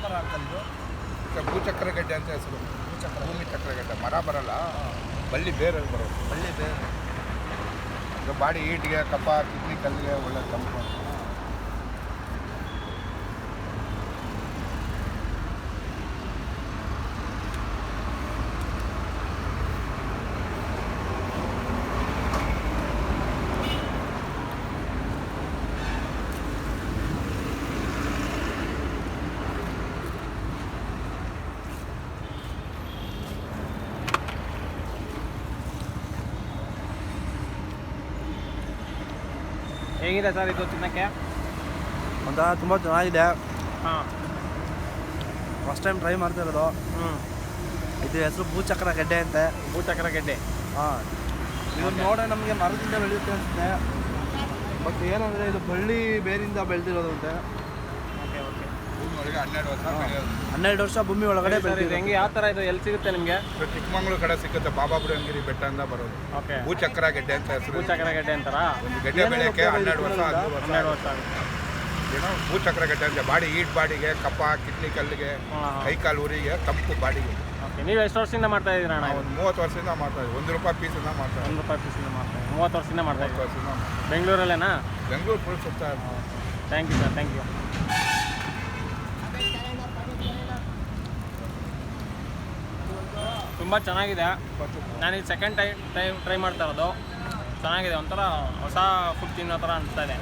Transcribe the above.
ಮರ ಅಂಕಲ್ ಇದು? ಭೂಚಕ್ರಗಡ್ಡೆ ಅಂತ ಹೆಸರು. ಭೂಮಿ ಚಕ್ರಗಡ್ಡೆ ಮರ ಬರಲ್ಲ, ಬಳ್ಳಿ ಬೇರೆ ಬರೋದು. ಬಳ್ಳಿ ಬೇರೆ. ಈಗ ಬಾಡಿ ಈಟಿಗೆ ಕಪ್ಪ ಕಿಡ್ನಿ ಕಲ್ಲಿಗೆ ಒಳ್ಳೆ ತಂಪು. ಹೇಗಿದೆ ಸರ್ ಇದು ತಿನ್ನಕ್ಕೆ? ಒಂಥರ ತುಂಬ ಚೆನ್ನಾಗಿದೆ. ಹಾಂ. ಫಸ್ಟ್ ಟೈಮ್ ಟ್ರೈ ಮಾಡ್ತಾ ಇರೋದು. ಇದು ಹೆಸರು ಭೂಚಕ್ರಗಡ್ಡೆ ಅಂತೆ. ಭೂಚಕ್ರಗಡ್ಡೆ. ಹಾಂ, ಇದನ್ನು ನೋಡೋ ನಮಗೆ ಮರದಿಂದ ಬೆಳೆಯುತ್ತೆ ಅನಿಸುತ್ತೆ. ಬಟ್ ಏನಂದರೆ ಇದು ಬಳ್ಳಿ ಬೇರಿಂದ ಬೆಳೆದಿರೋದಂತೆ. Okay okay. ಭೂಮಿ ಒಳಗೆ 12 ವರ್ಷ ಬೆಳೆಯೋದು. 12 ವರ್ಷ ಭೂಮಿ ಒಳಗಡೆ ಬೆಳೆದಿದೆ. ಹೆಂಗೆ ಯಾವ ಥರ ಇದು ಎಲ್ಲಿ ಸಿಗುತ್ತೆ ನಿಮಗೆ? ಚಿಕ್ಕಮಂಗ್ಳೂರು ಕಡೆ ಸಿಗುತ್ತೆ, ಬಾಬಾಬುಡಂಗಿರಿ ಬೆಟ್ಟದಿಂದ ಬರೋದು. ಓಕೆ. ಭೂಚಕ್ರಗಡ್ಡೆ ಅಂತ ಹೆಸರು. ಭೂಚಕ್ರಗಡ್ಡೆ ಅಂತಾರಾ? ಒಂದು ಗಡ್ಡೆ ಬೆಳೆಯೋಕ್ಕೆ 12 ವರ್ಷ 12 ವರ್ಷ ಆಗುತ್ತೆ. ಏನೋ ಭೂಚಕ್ರಗಡ್ಡೆ ಅಂತ ಬಾಡಿ ಬಾಡಿಗೆ ಕಪ್ಪ ಕಿಡ್ನಿ ಕಲ್ಲಿಗೆ ಕೈಕಾಲು ಊರಿಗೆ ತಂಪು ಬಾಡಿಗೆ. ಓಕೆ. ನೀವು ಎಷ್ಟು ವರ್ಷದಿಂದ ಮಾಡ್ತಾ ಇದ್ದೀರಾ ಅಣ್ಣ? ಒಂದು 30 ವರ್ಷದಿಂದ ಮಾಡ್ತಾ ಇದ್ದೀವಿ. ₹1 ಪೀಸಿಂದ ಮಾಡ್ತಾ ಇದ್ದೀವಿ. ₹1 ಪೀಸಿಂದ ಮಾಡ್ತಾ ಇದ್ದೀವಿ. 30 ವರ್ಷದಿಂದ ಮಾಡ್ತಾ 30 ಇದ್ದೀವಿ. ವರ್ಷದಿಂದ ಬೆಂಗಳೂರಲ್ಲೇನಾ? ಬೆಂಗಳೂರು ಫುಲ್ ಸುತ್ತಾ ಇದ್ದೀವಿ. Thank you sir, thank you. ತುಂಬ ಚೆನ್ನಾಗಿದೆ. ನಾನು ಇದು ಸೆಕೆಂಡ್ ಟೈಮ್ ಟ್ರೈ ಮಾಡ್ತಾ ಇರೋದು. ಚೆನ್ನಾಗಿದೆ, ಒಂಥರ ಹೊಸ ಫುಡ್ ತಿನ್ನೋ ಥರ ಅನಿಸ್ತಾ ಇದೆ.